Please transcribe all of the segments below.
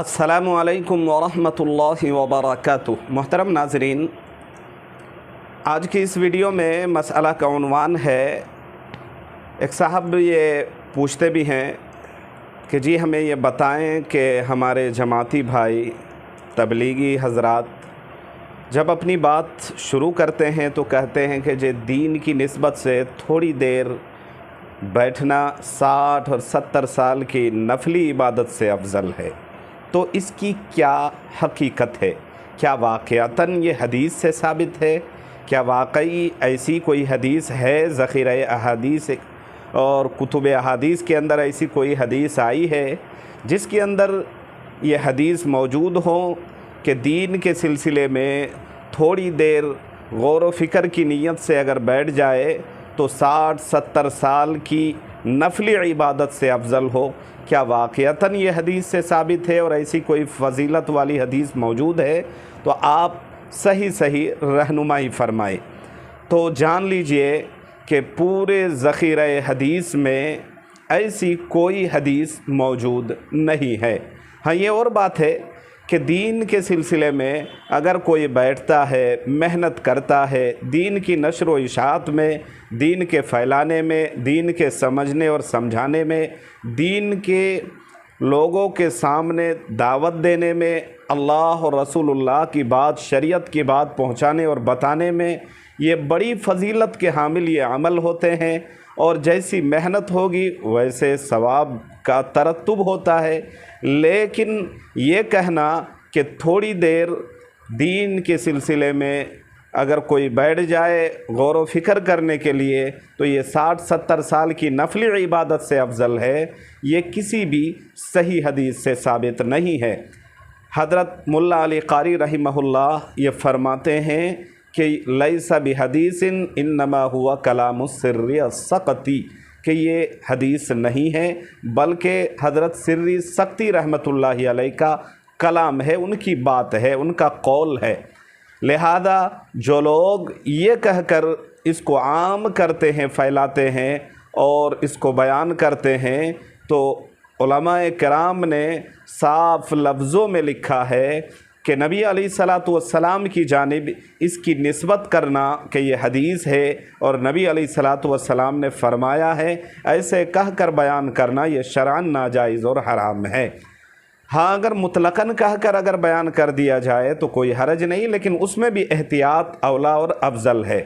अस्सलामु अलैकुम वरहमतुल्लाहि वबरकातुह। मोहतरम नाज़रीन, आज की इस वीडियो में मसला का उन्वान है, एक साहब ये पूछते भी हैं कि जी हमें ये बताएं कि हमारे जमाती भाई तबलीगी हज़रात जब अपनी बात शुरू करते हैं तो कहते हैं कि जे दीन की निस्बत से थोड़ी देर बैठना 60 और 70 साल की नफली इबादत से अफजल है, तो इसकी क्या हकीकत है? क्या वाक़यातन ये हदीस से साबित है? क्या वाकई ऐसी कोई हदीस है ज़ख़ीरा अहादीस और कुतुब अहादीस के अंदर ऐसी कोई हदीस आई है जिसके अंदर ये हदीस मौजूद हो कि दीन के सिलसिले में थोड़ी देर गौर व फ़िक्र की नीयत से अगर बैठ जाए तो 60-70 साल की नफली इबादत से अफजल हो? क्या वाक़यातन ये हदीस से साबित है और ऐसी कोई फ़जीलत वाली हदीस मौजूद है? तो आप सही रहनुमाई फ़रमाएँ। तो जान लीजिए कि पूरे ज़ख़ीरा हदीस में ऐसी कोई हदीस मौजूद नहीं है। हाँ, ये और बात है कि दीन के सिलसिले में अगर कोई बैठता है, मेहनत करता है, दीन की नशर व इशाअत में, दीन के फैलाने में, दीन के समझने और समझाने में, दीन के लोगों के सामने दावत देने में, अल्लाह और रसूलुल्लाह की बात, शरीयत की बात पहुँचाने और बताने में, ये बड़ी फ़जीलत के हामिल ये अमल होते हैं और जैसी मेहनत होगी वैसे सवाब का तरत्तुब होता है। लेकिन ये कहना कि थोड़ी देर दीन के सिलसिले में अगर कोई बैठ जाए गौर व फ़िक्र करने के लिए तो ये 60-70 साल की नफली इबादत से अफजल है, ये किसी भी सही हदीस से साबित नहीं है। हज़रत मुल्ला अली क़ारी रहमहुल्लाह ये फरमाते हैं कि लैसा बिहदीसिन इन्नमा हुआ कलामुस सिर्री अस्सक़ती, कि ये हदीस नहीं है बल्कि हज़रत सिर्री सख्ती रहमतुल्लाहि अलैह का कलाम है, उनकी बात है, उनका कौल है। लिहाजा जो लोग ये कहकर इसको आम करते हैं, फैलाते हैं और इसको बयान करते हैं, तो उलमाए किराम ने साफ लफ्ज़ों में लिखा है कि नबी अलैहिस्सलातु वस्सलाम की जानिब इसकी निस्बत करना कि ये हदीस है और नबी अलैहिस्सलातु वस्सलाम ने फरमाया है, ऐसे कह कर बयान करना ये शरअन नाजायज़ और हराम है। हाँ, अगर मुतलक़न कह कर अगर बयान कर दिया जाए तो कोई हरज नहीं, लेकिन उसमें भी एहतियात औला और अफजल है।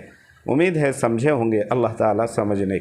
उम्मीद है समझे होंगे। अल्लाह ताला समझने